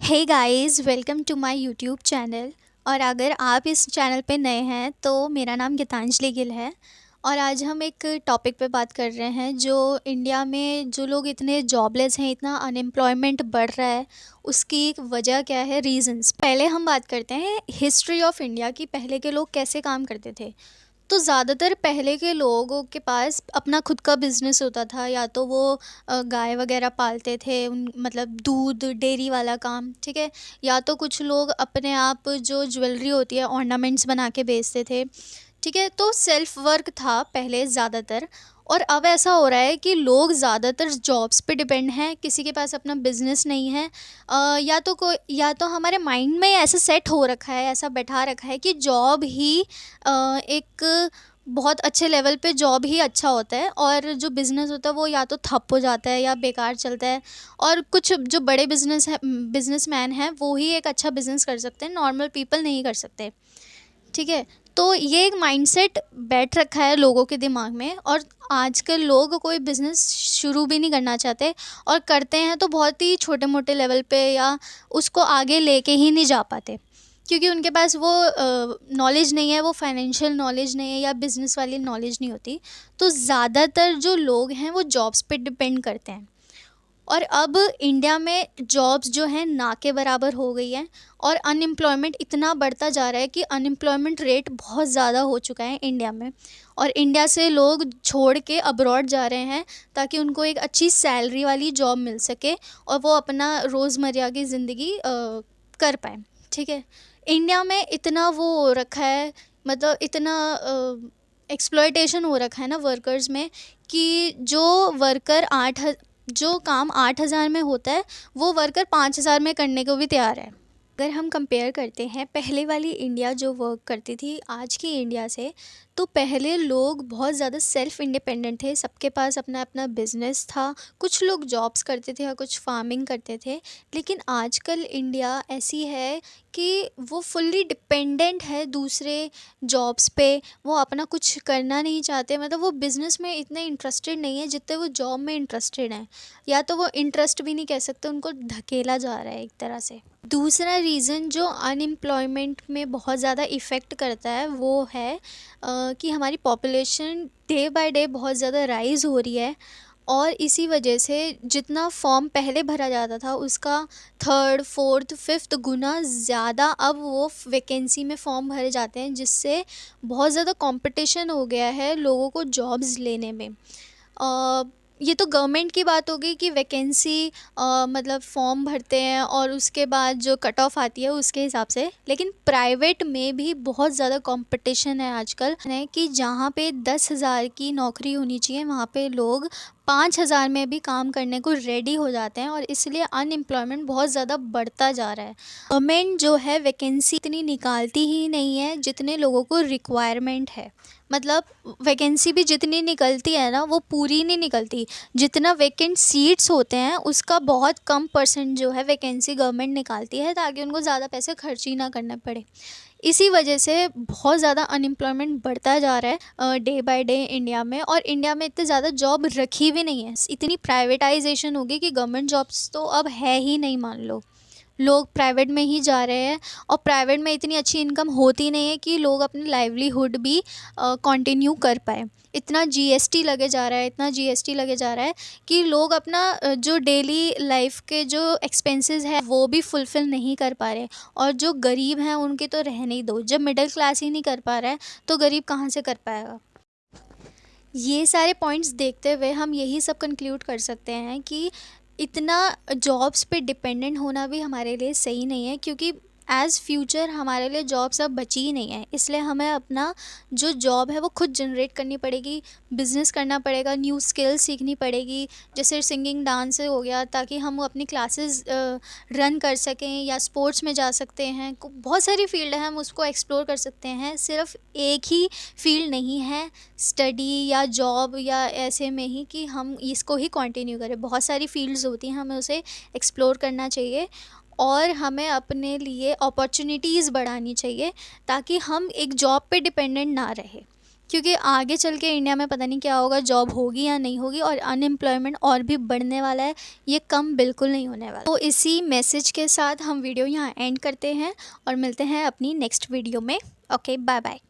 Hey guys, welcome to my YouTube channel. और अगर आप इस चैनल पे नए हैं तो मेरा नाम गीतांजलि गिल है। और आज हम एक टॉपिक पे बात कर रहे हैं जो इंडिया में जो लोग इतने जॉबलेस हैं, इतना अनएम्प्लॉयमेंट बढ़ रहा है, उसकी एक वजह क्या है, रीजंस। पहले हम बात करते हैं हिस्ट्री ऑफ इंडिया की, पहले के लोग कैसे काम करते थे। तो ज़्यादातर पहले के लोगों के पास अपना खुद का बिज़नेस होता था, या तो वो गाय वगैरह पालते थे, उन मतलब दूध डेयरी वाला काम, ठीक है। या तो कुछ लोग अपने आप जो ज्वेलरी होती है ऑर्नामेंट्स बना के बेचते थे, ठीक है। तो सेल्फ वर्क था पहले ज़्यादातर। और अब ऐसा हो रहा है कि लोग ज़्यादातर जॉब्स पे डिपेंड हैं, किसी के पास अपना बिजनेस नहीं है। या तो हमारे माइंड में ऐसा सेट हो रखा है, ऐसा बैठा रखा है कि जॉब ही एक बहुत अच्छे लेवल पे जॉब ही अच्छा होता है, और जो बिज़नेस होता है वो या तो ठप हो जाता है या बेकार चलता है। और कुछ जो बड़े बिजनेसमैन हैं वो ही एक अच्छा बिज़नेस कर सकते हैं, नॉर्मल पीपल नहीं कर सकते, ठीक है। तो ये एक माइंडसेट बैठ रखा है लोगों के दिमाग में, और आजकल लोग कोई बिज़नेस शुरू भी नहीं करना चाहते, और करते हैं तो बहुत ही छोटे मोटे लेवल पे, या उसको आगे लेके ही नहीं जा पाते, क्योंकि उनके पास वो नॉलेज नहीं है, वो फाइनेंशियल नॉलेज नहीं है, या बिज़नेस वाली नॉलेज नहीं होती। तो ज़्यादातर जो लोग हैं वो जॉब्स पे डिपेंड करते हैं। और अब इंडिया में जॉब्स जो हैं ना के बराबर हो गई हैं, और अनएम्प्लॉयमेंट इतना बढ़ता जा रहा है कि अनएम्प्लॉयमेंट रेट बहुत ज़्यादा हो चुका है इंडिया में। और इंडिया से लोग छोड़ के अब्रॉड जा रहे हैं ताकि उनको एक अच्छी सैलरी वाली जॉब मिल सके और वो अपना रोज़मर्रा की ज़िंदगी कर पाएँ, ठीक है। इंडिया में इतना वो हो रखा है, मतलब इतना एक्सप्लॉयटेशन हो रखा है ना वर्कर्स में, कि जो काम 8,000 में होता है वो वर्कर 5,000 में करने को भी तैयार है। अगर हम कंपेयर करते हैं पहले वाली इंडिया जो वर्क करती थी आज की इंडिया से, तो पहले लोग बहुत ज़्यादा सेल्फ इंडिपेंडेंट थे, सबके पास अपना अपना बिजनेस था। कुछ लोग जॉब्स करते थे और कुछ फार्मिंग करते थे। लेकिन आजकल इंडिया ऐसी है कि वो फुल्ली डिपेंडेंट है दूसरे जॉब्स पे, वो अपना कुछ करना नहीं चाहते, मतलब वो बिज़नेस में इतने इंटरेस्टेड नहीं है जितने वो जॉब में इंटरेस्टेड हैं। या तो वो इंटरेस्ट भी नहीं कह सकते, उनको धकेला जा रहा है एक तरह से। दूसरा रीज़न जो अनएम्प्लॉयमेंट में बहुत ज़्यादा इफ़ेक्ट करता है वो है कि हमारी पॉपुलेशन डे बाय डे बहुत ज़्यादा राइज़ हो रही है, और इसी वजह से जितना फॉर्म पहले भरा जाता था उसका थर्ड फोर्थ फिफ्थ गुना ज़्यादा अब वो वैकेंसी में फॉर्म भरे जाते हैं, जिससे बहुत ज़्यादा कंपटीशन हो गया है लोगों को जॉब्स लेने में। ये तो गवर्नमेंट की बात हो गई कि वैकेंसी मतलब फॉर्म भरते हैं और उसके बाद जो कट ऑफ आती है उसके हिसाब से। लेकिन प्राइवेट में भी बहुत ज़्यादा कंपटीशन है आजकल, है कि जहाँ पे 10,000 की नौकरी होनी चाहिए वहाँ पे लोग 5,000 में भी काम करने को रेडी हो जाते हैं, और इसलिए अनएम्प्लॉयमेंट बहुत ज़्यादा बढ़ता जा रहा है। गवर्नमेंट जो है वैकेंसी इतनी निकालती ही नहीं है जितने लोगों को रिक्वायरमेंट है। मतलब वैकेंसी भी जितनी निकलती है ना वो पूरी नहीं निकलती। जितना वैकेंट सीट्स होते हैं उसका बहुत कम परसेंट जो है वैकेंसी गवर्नमेंट निकालती है, ताकि उनको ज़्यादा पैसे खर्च ही ना करने पड़े। इसी वजह से बहुत ज़्यादा अनएम्प्लॉयमेंट बढ़ता जा रहा है डे बाय डे इंडिया में। और इंडिया में इतने ज़्यादा जॉब रखी भी नहीं है, इतनी प्राइवेटाइजेशन हो गई कि गवर्नमेंट जॉब्स तो अब है ही नहीं, मान लो। लोग प्राइवेट में ही जा रहे हैं, और प्राइवेट में इतनी अच्छी इनकम होती नहीं है कि लोग अपनी लाइवलीहुड भी कंटिन्यू कर पाए। इतना जीएसटी लगे जा रहा है, इतना जीएसटी लगे जा रहा है कि लोग अपना जो डेली लाइफ के जो एक्सपेंसेस है वो भी फुलफ़िल नहीं कर पा रहे। और जो गरीब हैं उनके तो रहने ही दो, जब मिडिल क्लास ही नहीं कर पा रहा है तो गरीब कहाँ से कर पाएगा। ये सारे पॉइंट्स देखते हुए हम यही सब कंक्लूड कर सकते हैं कि इतना जॉब्स पे डिपेंडेंट होना भी हमारे लिए सही नहीं है, क्योंकि एज़ फ्यूचर हमारे लिए जॉब्स अब बची ही नहीं है। इसलिए हमें अपना जो जॉब है वो खुद जनरेट करनी पड़ेगी, बिज़नेस करना पड़ेगा, न्यू स्किल्स सीखनी पड़ेगी, जैसे सिंगिंग डांस हो गया, ताकि हम अपनी क्लासेस रन कर सकें, या स्पोर्ट्स में जा सकते हैं। बहुत सारी फील्ड है, हम उसको एक्सप्लोर कर सकते हैं। सिर्फ एक ही फील्ड नहीं है स्टडी या जॉब या ऐसे में ही कि हम इसको ही कंटिन्यू करें। बहुत सारी फील्ड्स होती हैं, हमें उसे एक्सप्लोर करना चाहिए, और हमें अपने लिए अपॉर्चुनिटीज़ बढ़ानी चाहिए ताकि हम एक जॉब पे डिपेंडेंट ना रहे। क्योंकि आगे चल के इंडिया में पता नहीं क्या होगा, जॉब होगी या नहीं होगी, और अनएम्प्लॉयमेंट और भी बढ़ने वाला है, ये कम बिल्कुल नहीं होने वाला। तो इसी मैसेज के साथ हम वीडियो यहाँ एंड करते हैं और मिलते हैं अपनी नेक्स्ट वीडियो में। Okay, bye bye.